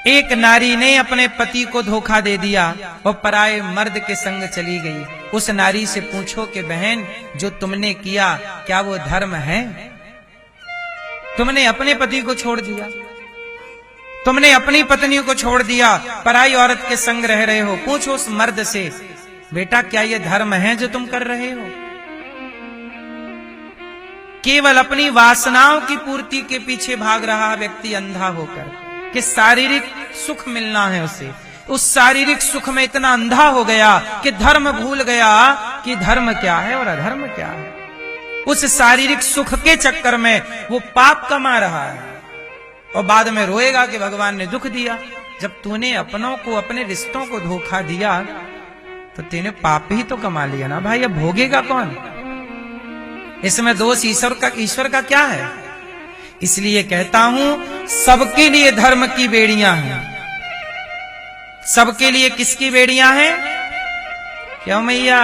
एक नारी ने अपने पति को धोखा दे दिया और पराये मर्द के संग चली गई। उस नारी से पूछो कि बहन, जो तुमने किया क्या वो धर्म है? तुमने अपने पति को छोड़ दिया, तुमने अपनी पत्नी को छोड़ दिया, पराई औरत के संग रह रहे हो। पूछो उस मर्द से, बेटा क्या ये धर्म है जो तुम कर रहे हो? केवल अपनी वासनाओं की पूर्ति के पीछे भाग रहा व्यक्ति अंधा होकर कि शारीरिक सुख मिलना है उसे, उस शारीरिक सुख में इतना अंधा हो गया कि धर्म भूल गया कि धर्म क्या है और अधर्म क्या है। उस शारीरिक सुख के चक्कर में वो पाप कमा रहा है और बाद में रोएगा कि भगवान ने दुख दिया। जब तूने अपनों को, अपने रिश्तों को धोखा दिया तो तूने पाप ही तो कमा लिया ना भाई। अब भोगेगा कौन? इसमें दोष ईश्वर का क्या है? इसलिए कहता हूं, सबके लिए धर्म की बेड़ियां हैं। सबके लिए किसकी बेड़ियां हैं? क्यों मैया,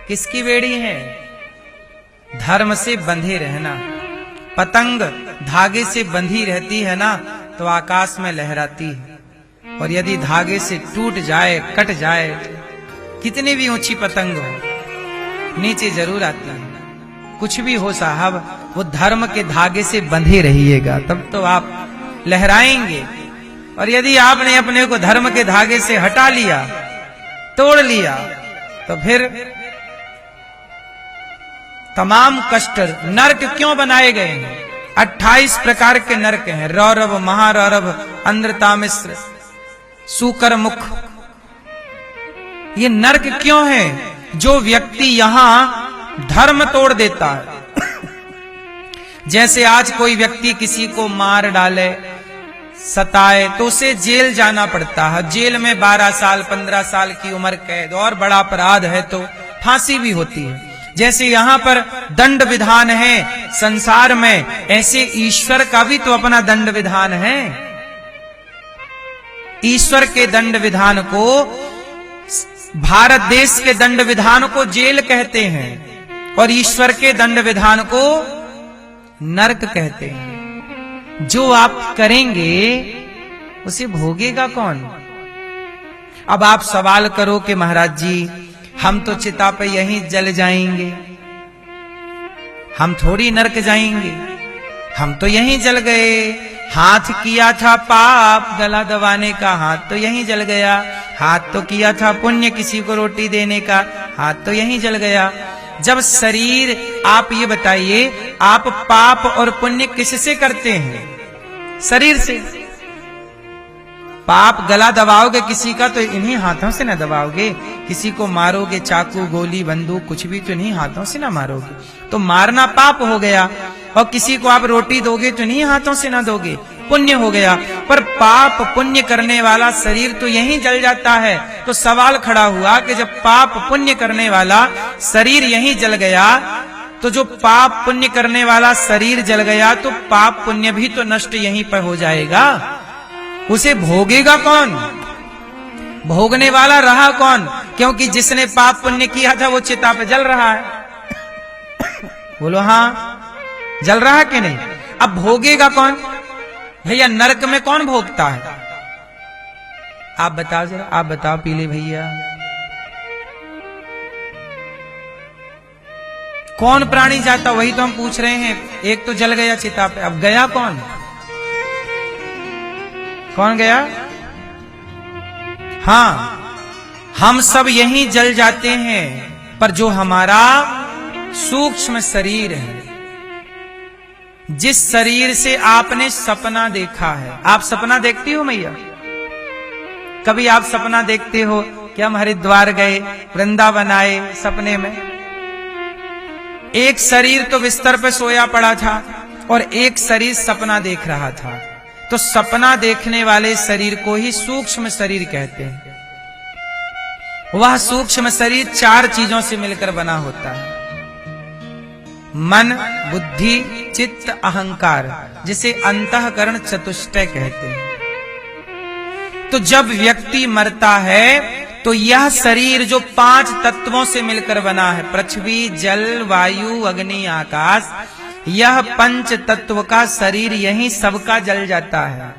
किसकी बेड़ी है? धर्म से बंधे रहना। पतंग धागे से बंधी रहती है ना तो आकाश में लहराती है, और यदि धागे से टूट जाए, कट जाए, कितनी भी ऊंची पतंग हो, नीचे जरूर आती है। कुछ भी हो साहब, वो धर्म के धागे से बंधे रहिएगा, तब तो आप लहराएंगे। और यदि आपने अपने को धर्म के धागे से हटा लिया, तोड़ लिया, तो फिर तमाम कष्ट, नरक क्यों बनाए गए हैं? 28 प्रकार के नरक हैं। रौरव, महारौरव, अंधतामिश्र, सूकर मुख। ये नरक क्यों है? जो व्यक्ति यहां धर्म तोड़ देता है। जैसे आज कोई व्यक्ति किसी को मार डाले, सताए, तो उसे जेल जाना पड़ता है। जेल में 12 साल 15 साल की उम्र कैद, और बड़ा अपराध है तो फांसी भी होती है। जैसे यहां पर दंड विधान है संसार में, ऐसे ईश्वर का भी तो अपना दंड विधान है। ईश्वर के दंड विधान को, भारत देश के दंड विधान को जेल कहते हैं, और ईश्वर के दंड विधान को नरक कहते हैं। जो आप करेंगे उसे भोगेगा कौन? अब आप सवाल करो कि महाराज जी, हम तो चिता पे यहीं जल जाएंगे, हम थोड़ी नरक जाएंगे, हम तो यहीं जल गए। हाथ किया था पाप गला दबाने का, हाथ तो यहीं जल गया। हाथ तो किया था पुण्य किसी को रोटी देने का, हाथ तो यहीं जल गया। जब शरीर, आप ये बताइए, आप पाप और पुण्य किससे करते हैं? शरीर से। पाप गला दबाओगे किसी का तो इन्हीं हाथों से ना दबाओगे। किसी को मारोगे, चाकू, गोली, बंदूक, कुछ भी तो इन्हीं हाथों से ना मारोगे, तो मारना पाप हो गया। और किसी को आप रोटी दोगे तो इन्हीं हाथों से ना दोगे, पुण्य हो गया। पर पाप पुण्य करने वाला शरीर तो यहीं जल जाता है। तो सवाल खड़ा हुआ कि जब पाप पुण्य करने वाला शरीर यहीं जल गया, तो जो पाप पुण्य करने वाला शरीर जल गया, तो पाप पुण्य भी तो नष्ट यहीं पर हो जाएगा। उसे भोगेगा कौन? भोगने वाला रहा कौन? क्योंकि जिसने पाप पुण्य किया था वो चिता पे जल रहा है। बोलो हाँ, जल रहा कि नहीं? अब भोगेगा कौन? भैया नरक में कौन भोगता है? आप बताओ जरा, आप बताओ पीले भैया, कौन प्राणी जाता? वही तो हम पूछ रहे हैं। एक तो जल गया चिता पे, अब गया कौन? कौन गया? हाँ, हम सब यहीं जल जाते हैं, पर जो हमारा सूक्ष्म शरीर है, जिस शरीर से आपने सपना देखा है। आप सपना देखती हो मैया? कभी आप सपना देखते हो कि हम हरिद्वार गए, वृंदावन आए? सपने में एक शरीर तो बिस्तर पे सोया पड़ा था और एक शरीर सपना देख रहा था। तो सपना देखने वाले शरीर को ही सूक्ष्म शरीर कहते हैं। वह सूक्ष्म शरीर 4 चीजों से मिलकर बना होता है: मन, बुद्धि, चित्त, अहंकार, जिसे अंतःकरण चतुष्टय कहते हैं। तो जब व्यक्ति मरता है तो यह शरीर जो 5 तत्वों से मिलकर बना है, पृथ्वी, जल, वायु, अग्नि, आकाश, यह 5 तत्व का शरीर यहीं सबका जल जाता है।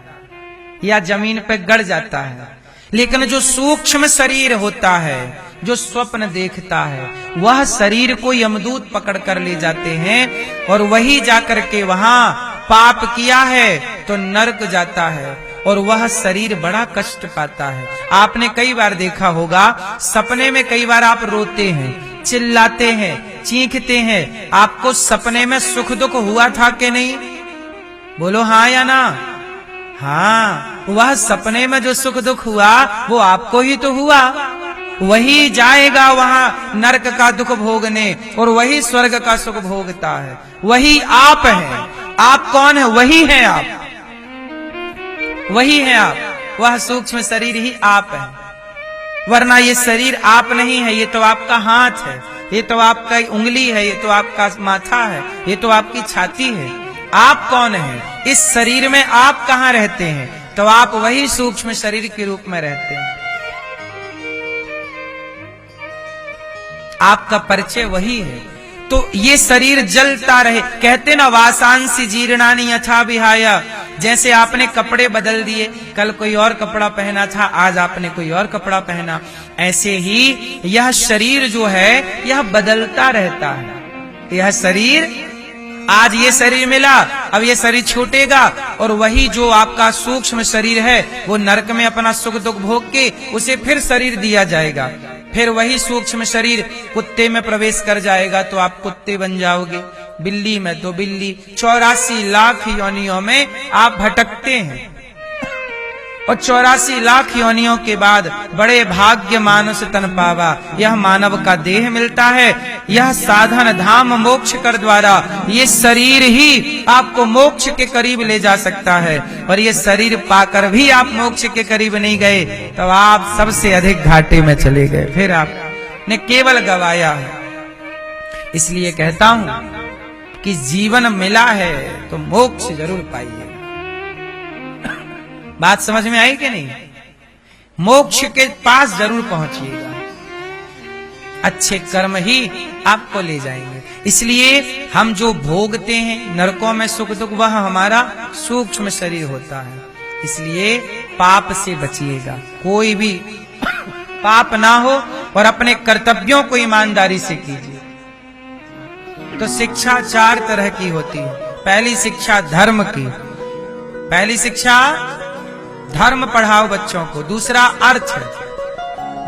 या जमीन पे गड़ जाता है। लेकिन जो सूक्ष्म शरीर होता है, जो स्वप्न देखता है, वह शरीर को यमदूत पकड़ कर ले जाते हैं और वही जाकर के वहां पाप किया है तो नरक जाता है और वह शरीर बड़ा कष्ट पाता है। आपने कई बार देखा होगा, सपने में कई बार आप रोते हैं, चिल्लाते हैं, चीखते हैं। आपको सपने में सुख दुख हुआ था कि नहीं? बोलो हाँ या ना। हाँ, वह सपने में जो सुख दुख हुआ वो आपको ही तो हुआ। वही जाएगा वहां नरक का दुख भोगने और वही स्वर्ग का सुख भोगता है। वही आप हैं। आप कौन है? वही हैं आप, वही हैं आप। वह सूक्ष्म शरीर ही आप है, वरना ये शरीर आप नहीं है। ये तो आपका हाथ है, ये तो आपका उंगली है, ये तो आपका माथा है, ये तो आपकी छाती है। आप कौन है? इस शरीर में आप कहां रहते हैं? तो आप वही सूक्ष्म शरीर के रूप में रहते हैं। आपका परिचय वही है। तो ये शरीर जलता रहे। कहते ना, वासांसी जीर्णानि यथा विहाय। जैसे आपने कपड़े बदल दिए, कल कोई और कपड़ा पहना था, आज आपने कोई और कपड़ा पहना, ऐसे ही यह शरीर जो है यह बदलता रहता है। यह शरीर, आज ये शरीर मिला, अब ये शरीर छूटेगा और वही जो आपका सूक्ष्म शरीर है वो नरक में अपना सुख दुख भोग के उसे फिर शरीर दिया जाएगा। फिर वही सूक्ष्म शरीर कुत्ते में प्रवेश कर जाएगा तो आप कुत्ते बन जाओगे, बिल्ली में तो बिल्ली। 84 लाख योनियों में आप भटकते हैं और 84 लाख योनियों के बाद बड़े भाग्य मानुष तन पावा, यह मानव का देह मिलता है। यह साधन धाम मोक्ष कर द्वारा ये शरीर ही आपको मोक्ष के करीब ले जा सकता है। और ये शरीर पाकर भी आप मोक्ष के करीब नहीं गए तो आप सबसे अधिक घाटे में चले गए, फिर आपने केवल गवाया है। इसलिए कहता हूं कि जीवन मिला है तो मोक्ष जरूर पाइए। बात समझ में आई कि नहीं? मोक्ष के पास जरूर पहुंचिएगा। अच्छे कर्म ही आपको ले जाएंगे। इसलिए हम जो भोगते हैं नरकों में सुख दुख, वह हमारा सूक्ष्म शरीर होता है। इसलिए पाप से बचिएगा, कोई भी पाप ना हो और अपने कर्तव्यों को ईमानदारी से कीजिए। तो शिक्षा 4 तरह की होती है। पहली शिक्षा धर्म की, पहली शिक्षा धर्म पढ़ाओ बच्चों को। दूसरा अर्थ,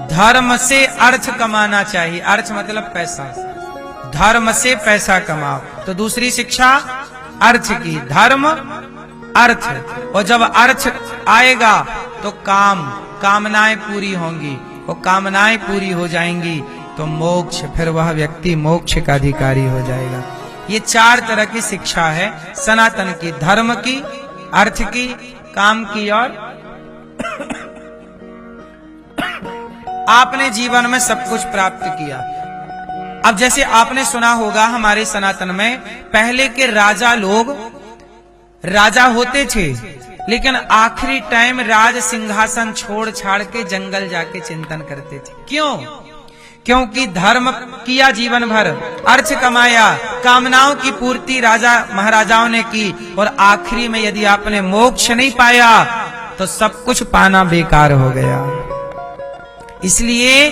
धर्म से अर्थ कमाना चाहिए। अर्थ मतलब पैसा, धर्म से पैसा कमाओ। तो दूसरी शिक्षा अर्थ की, धर्म अर्थ। और जब अर्थ आएगा तो कामनाएं पूरी होंगी, और कामनाएं पूरी हो जाएंगी तो मोक्ष, फिर वह व्यक्ति मोक्ष का अधिकारी हो जाएगा। ये 4 तरह की शिक्षा है सनातन की, धर्म की, अर्थ की, काम की और आपने जीवन में सब कुछ प्राप्त किया। अब जैसे आपने सुना होगा हमारे सनातन में पहले के राजा लोग राजा होते थे, लेकिन आखिरी टाइम राज सिंहासन छोड़ छाड़ के जंगल जाके चिंतन करते थे। क्यों? क्योंकि धर्म किया जीवन भर, अर्थ कमाया, कामनाओं की पूर्ति राजा महाराजाओं ने की, और आखिरी में यदि आपने मोक्ष नहीं पाया तो सब कुछ पाना बेकार हो गया। इसलिए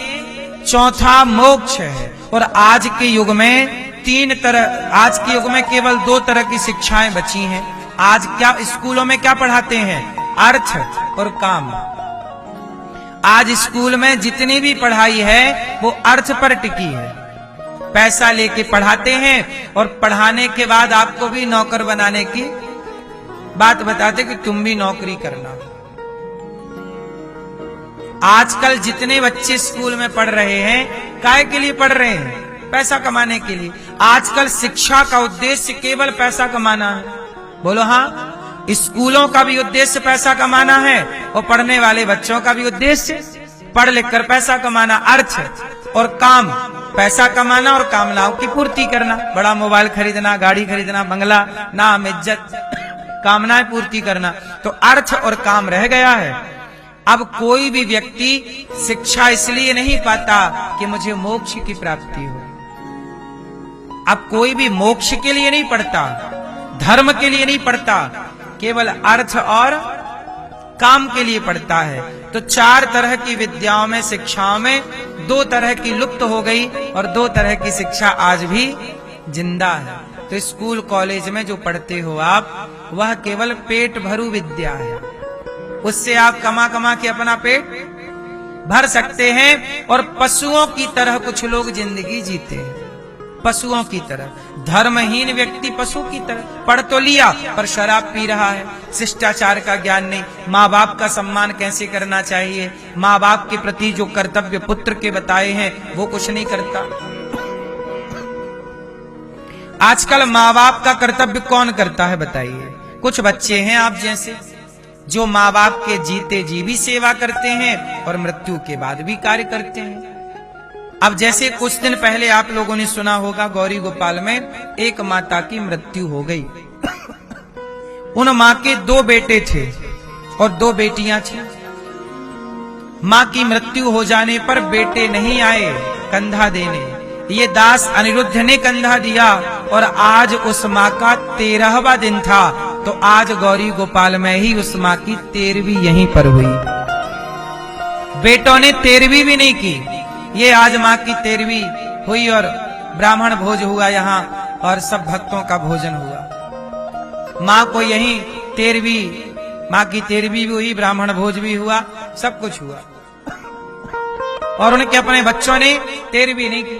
चौथा मोक्ष है। और आज के युग में 3 तरह, आज के युग में केवल 2 तरह की शिक्षाएं बची हैं। आज क्या स्कूलों में क्या पढ़ाते हैं? अर्थ और काम। आज स्कूल में जितनी भी पढ़ाई है वो अर्थ पर टिकी है। पैसा लेके पढ़ाते हैं और पढ़ाने के बाद आपको भी नौकर बनाने की बात बताते कि तुम भी नौकरी करना। आजकल जितने बच्चे स्कूल में पढ़ रहे हैं, काय के लिए पढ़ रहे हैं? पैसा कमाने के लिए। आजकल शिक्षा का उद्देश्य केवल पैसा कमाना है। बोलो हाँ। स्कूलों का भी उद्देश्य पैसा कमाना है और पढ़ने वाले बच्चों का भी उद्देश्य पढ़ लिख कर पैसा कमाना। अर्थ और काम, पैसा कमाना और कामनाओं की पूर्ति करना। बड़ा मोबाइल खरीदना, गाड़ी खरीदना, बंगला, नाम, इज्जत, कामनाएं पूर्ति करना। तो अर्थ और काम रह गया है। अब कोई भी व्यक्ति शिक्षा इसलिए नहीं पाता कि मुझे मोक्ष की प्राप्ति हो। अब कोई भी मोक्ष के लिए नहीं पढ़ता, धर्म के लिए नहीं पढ़ता, केवल अर्थ और काम के लिए पढ़ता है। तो 4 तरह की विद्याओं में, शिक्षाओं में 2 तरह की लुप्त हो गई और 2 तरह की शिक्षा आज भी जिंदा है। तो स्कूल कॉलेज में जो पढ़ते हो आप, वह केवल पेट भरू विद्या है। उससे आप कमा कमा के अपना पेट भर सकते हैं और पशुओं की तरह कुछ लोग जिंदगी जीते हैं, पशुओं की तरह। धर्महीन व्यक्ति पशु की तरह, पढ़ तो लिया पर शराब पी रहा है, शिष्टाचार का ज्ञान नहीं, माँ बाप का सम्मान कैसे करना चाहिए, माँ बाप के प्रति जो कर्तव्य पुत्र के बताए हैं वो कुछ नहीं करता। आजकल माँ बाप का कर्तव्य कौन करता है बताइए? कुछ बच्चे हैं आप जैसे जो माँ बाप के जीते जी भी सेवा करते हैं और मृत्यु के बाद भी कार्य करते हैं। अब जैसे कुछ दिन पहले आप लोगों ने सुना होगा, गौरी गोपाल में एक माता की मृत्यु हो गई। उन माँ के 2 बेटे थे और 2 बेटियां थी। माँ की मृत्यु हो जाने पर बेटे नहीं आए कंधा देने, ये दास अनिरुद्ध ने कंधा दिया और आज उस माँ का 13वां दिन था। तो आज गौरी गोपाल में ही उस माँ की 13वीं यहीं पर हुई। बेटों ने 13वीं भी नहीं की, ये आज माँ की 13वीं हुई और ब्राह्मण भोज हुआ यहाँ और सब भक्तों का भोजन हुआ। माँ को यहीं 13वीं, माँ की 13वीं भी हुई, ब्राह्मण भोज भी हुआ, सब कुछ हुआ और उनके अपने बच्चों ने 13वीं नहीं की।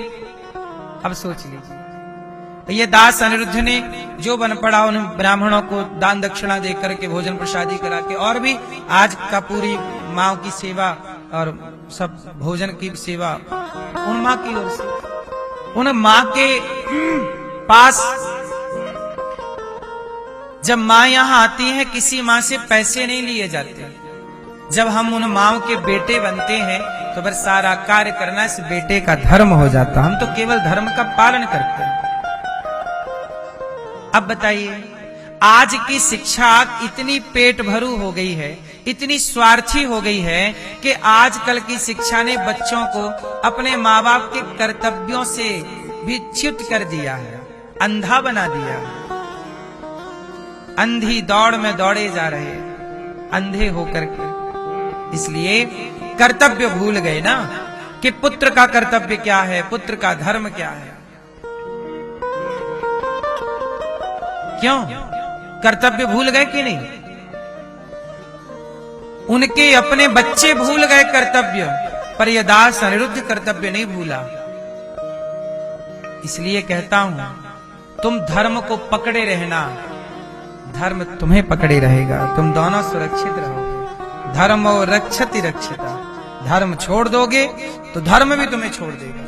अब सोच लीजिए, ये दास अनिरुद्ध ने जो बन पड़ा उन ब्राह्मणों को दान दक्षिणा देकर के भोजन प्रसादी करा के, और भी आज का पूरी माँ की सेवा और सब भोजन की सेवा उन माँ की ओर से। उन माँ के पास जब माँ यहाँ आती है, किसी माँ से पैसे नहीं लिए जाते। जब हम उन माँओं के बेटे बनते हैं तो फिर सारा कार्य करना इस बेटे का धर्म हो जाता। हम तो केवल धर्म का पालन करते हैं। अब बताइए, आज की शिक्षा इतनी पेट भरू हो गई है, इतनी स्वार्थी हो गई है कि आजकल की शिक्षा ने बच्चों को अपने माँ बाप के कर्तव्यों से भी च्युत कर दिया है, अंधा बना दिया है। अंधी दौड़ में दौड़े जा रहे हैं, अंधे होकर के। इसलिए कर्तव्य भूल गए ना कि पुत्र का कर्तव्य क्या है, पुत्र का धर्म क्या है। क्यों कर्तव्य भूल गए कि नहीं? उनके अपने बच्चे भूल गए कर्तव्य, पर यह दास अनिरुद्ध कर्तव्य नहीं भूला। इसलिए कहता हूं, तुम धर्म को पकड़े रहना, धर्म तुम्हें पकड़े रहेगा। तुम दोनों सुरक्षित रहोगे। धर्म और रक्षति रक्षिता। धर्म छोड़ दोगे तो धर्म भी तुम्हें छोड़ देगा।